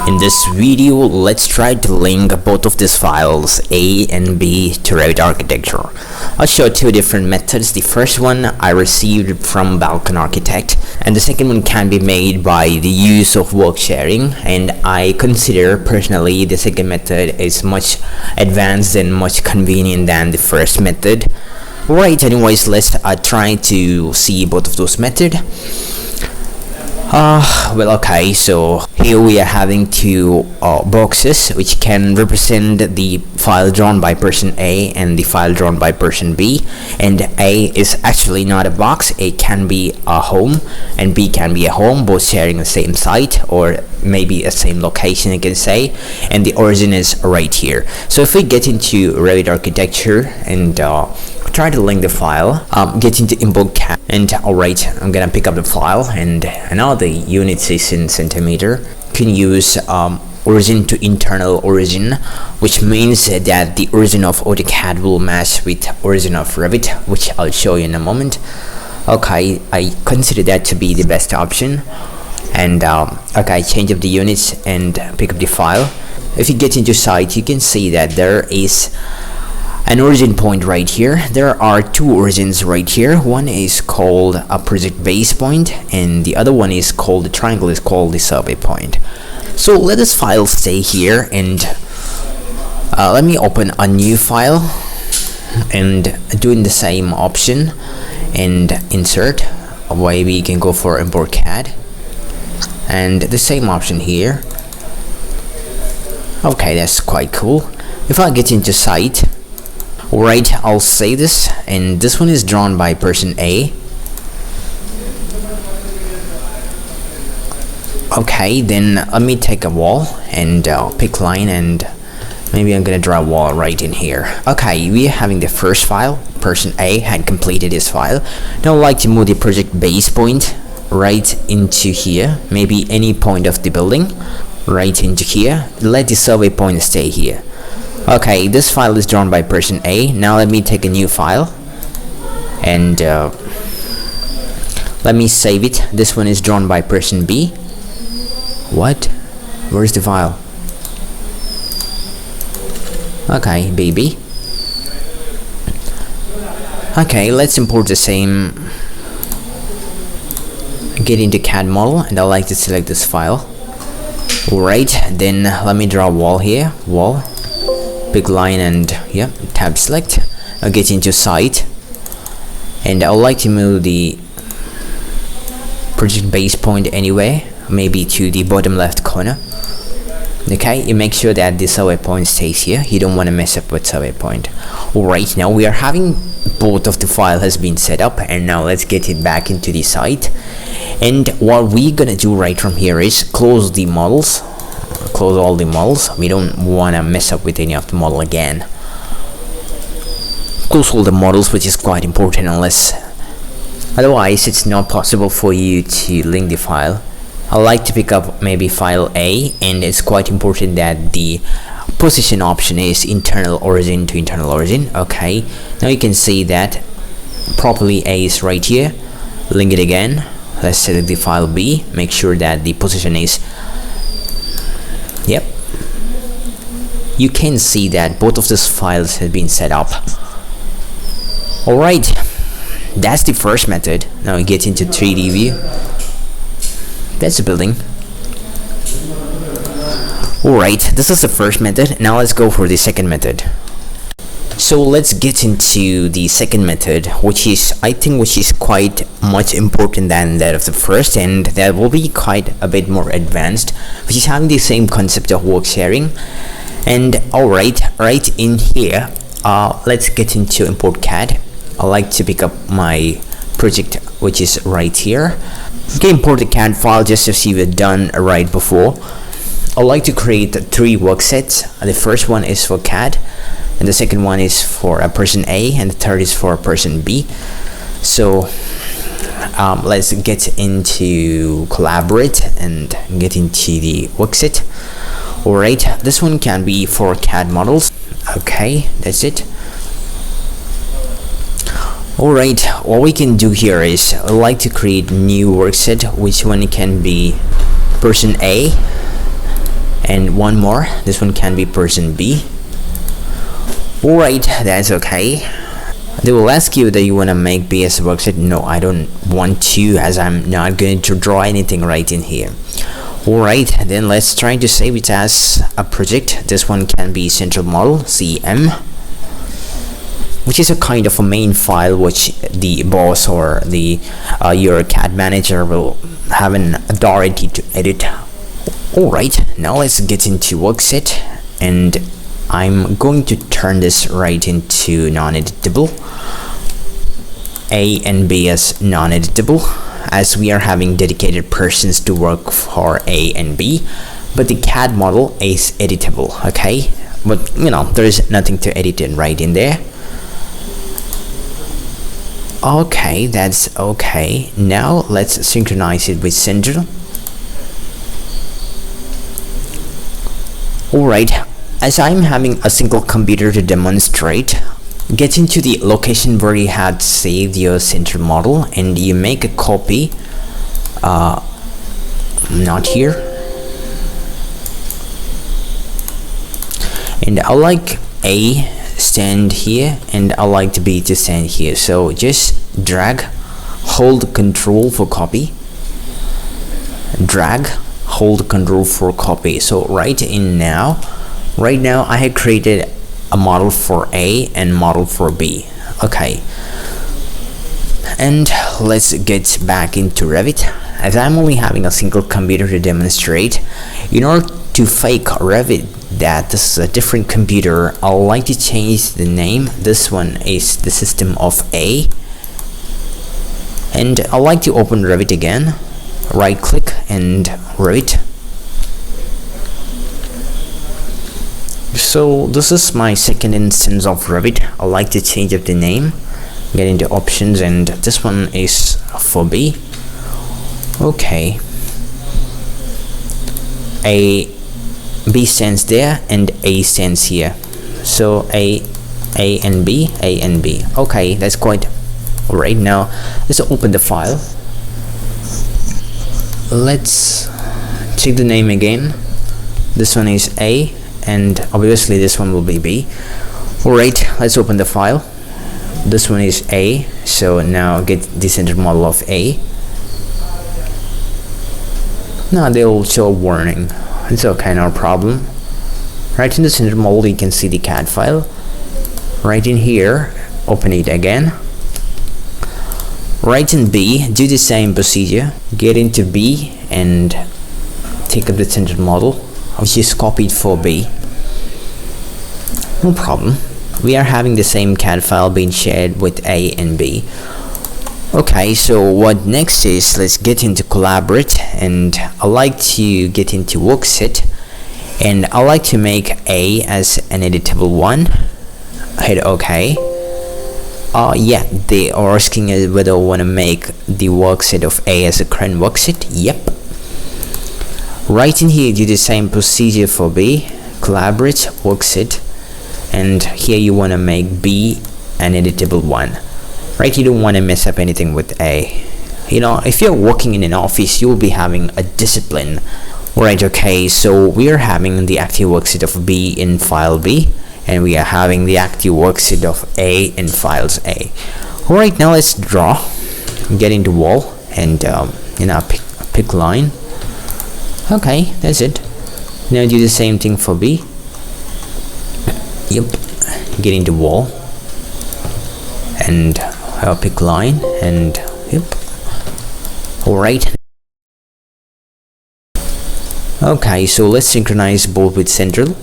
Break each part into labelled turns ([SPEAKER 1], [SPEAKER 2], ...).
[SPEAKER 1] In this video, let's try to link both of these files A and B to Revit architecture. I'll show two different methods. The first one I received from Balkan Architect, and the second one can be made by the use of work sharing, and I consider personally the second method is much advanced and much convenient than the first method. Right, anyways, let's try to see both of those methods. Well, okay, so here we are having two boxes which can represent the file drawn by person A and the file drawn by person B, and A is actually not a box. A can be a home and B can be a home, both sharing the same site or maybe a same location, you can say, and the origin is right here. So if we get into Revit architecture and try to link the file, get into import CAD, and alright, I'm gonna pick up the file, and now the units is in centimeter. You can use origin to internal origin, which means that the origin of AutoCAD will match with origin of Revit, which I'll show you in a moment. Okay, I consider that to be the best option, and okay, change up the units and pick up the file. If you get into site, you can see that there is an origin point right here. There are two origins right here. One is called a project base point, and the other one is called, the triangle is called the survey point. So let this file stay here, and let me open a new file and doing the same option and insert. Maybe we can go for import CAD and the same option here. Okay, that's quite cool. If I get into site, alright, I'll save this, and this one is drawn by person A. Okay, then let me take a wall and pick line, and maybe I'm gonna draw a wall right in here. Okay, we are having the first file. Person A had completed his file. Now I'd like to move the project base point right into here, maybe any point of the building right into here. Let the survey point stay here. Okay, this file is drawn by person A. Now let me take a new file and let me save it. This one is drawn by person B. What? Where's the file? Okay, BB. Okay, let's import the same. Get into CAD model, and I like to select this file. Alright, then let me draw a wall here. Wall. Big line, and yeah, tab select. I'll get into site, and I would like to move the project base point anyway, maybe to the bottom left corner. Okay, you make sure that the survey point stays here. You don't want to mess up with survey point. Alright, now we are having both of the file has been set up, and now let's get it back into the site. And what we're gonna do right from here is close the models. Close all the models. We don't want to mess up with any of the model again. Close all the models, which is quite important, unless otherwise it's not possible for you to link the file. I like to pick up maybe file A, and it's quite important that the position option is internal origin to internal origin. Okay, now you can see that properly A is right here. Link it again. Let's select the file B. Make sure that the position is, yep, you can see that both of these files have been set up. Alright, that's the first method. Now we get into 3D view. That's the building. Alright, this is the first method. Now let's go for the second method. So let's get into the second method, which is, I think, which is quite much important than that of the first, and that will be quite a bit more advanced, which is having the same concept of work sharing. And alright, right in here, let's get into import CAD. I like to pick up my project, which is right here. You can import the CAD file just as you had done right before. I like to create 3 work sets. The first one is for CAD, and the second one is for a person A, and the third is for a person B. So let's get into collaborate and get into the workset. Alright, this one can be for CAD models. Okay, that's it. Alright, what we can do here is I'd like to create new workset, which one can be person A, and one more. This one can be person B. Alright, that's okay. They will ask you that you want to make B as a worksheet. No, I don't want to, as I'm not going to draw anything right in here. Alright, then let's try to save it as a project. This one can be central model CM, which is a kind of a main file which the boss or the your CAD manager will have an authority to edit. Alright, now let's get into worksheet, and I'm going to turn this right into non-editable, A and B as non-editable, as we are having dedicated persons to work for A and B, but the CAD model is editable, okay? But you know, there is nothing to edit in right in there. Okay, that's okay. Now let's synchronize it with Central. Alright, as I'm having a single computer to demonstrate, get into the location where you had saved your Central model and you make a copy, not here, and I like A stand here and I like B to stand here, so just drag, hold Control for copy, drag, hold Control for copy. So right now I have created a model for A and model for B. Okay, and let's get back into Revit. As I'm only having a single computer to demonstrate, in order to fake Revit that this is a different computer, I'd like to change the name. This one is the system of A, and I'd like to open Revit again, right click and Revit. So this is my second instance of Revit. I like to change up the name, get into options, and this one is for B. Okay, B stands there and A stands here, so A and B, A and B. Okay, that's quite alright. Now let's open the file. Let's check the name again. This one is A, and obviously this one will be B. Alright, let's open the file. This one is A, so now get the centered model of A. Now they will show a warning. It's okay, no problem. Right in the centered model you can see the CAD file. Right in here, open it again. Right in B, do the same procedure. Get into B and take up the centered model, which is copied for B. No problem. We are having the same CAD file being shared with A and B. Okay, so what next is, let's get into Collaborate, and I like to get into Worksheet, and I like to make A as an editable one. Hit OK. Yeah, they are asking us whether we want to make the worksheet of A as a current worksheet. Yep. Right in here, do the same procedure for B. Collaborate, worksheet, and here you want to make B an editable one. Right, you don't want to mess up anything with A. You know, if you're working in an office, you'll be having a discipline. Right, okay, so we are having the active worksheet of B in file B, and we are having the active worksheet of A in files A. Alright, now let's draw. Get into wall and you know, pick line. Okay, that's it. Now do the same thing for B. Yep, get into wall and pick line and yep. Alright. Okay, so let's synchronize both with central.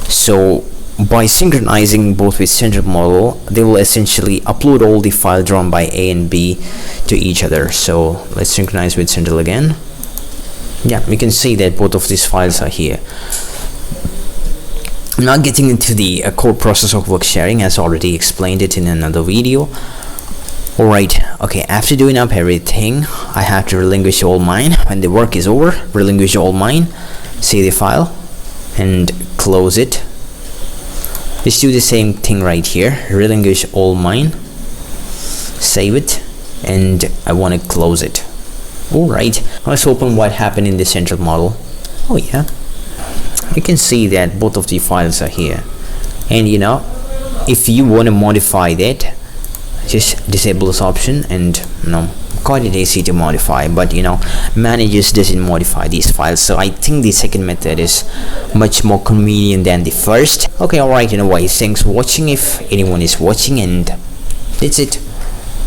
[SPEAKER 1] So by synchronizing both with central model, they will essentially upload all the file drawn by A and B to each other. So let's synchronize with central again. Yeah, we can see that both of these files are here. I'm not getting into the core process of work sharing, as already explained it in another video. Alright, okay, after doing up everything, I have to relinquish all mine. When the work is over, relinquish all mine, save the file, and close it. Just do the same thing right here, relinquish all mine, save it, and I want to close it. Alright, let's open what happened in the central model. Oh yeah, you can see that both of the files are here. And if you want to modify that, just disable this option, and quite easy to modify. But managers doesn't modify these files, so I think the second method is much more convenient than the first. Okay, alright, anyways, thanks for watching if anyone is watching, and that's it.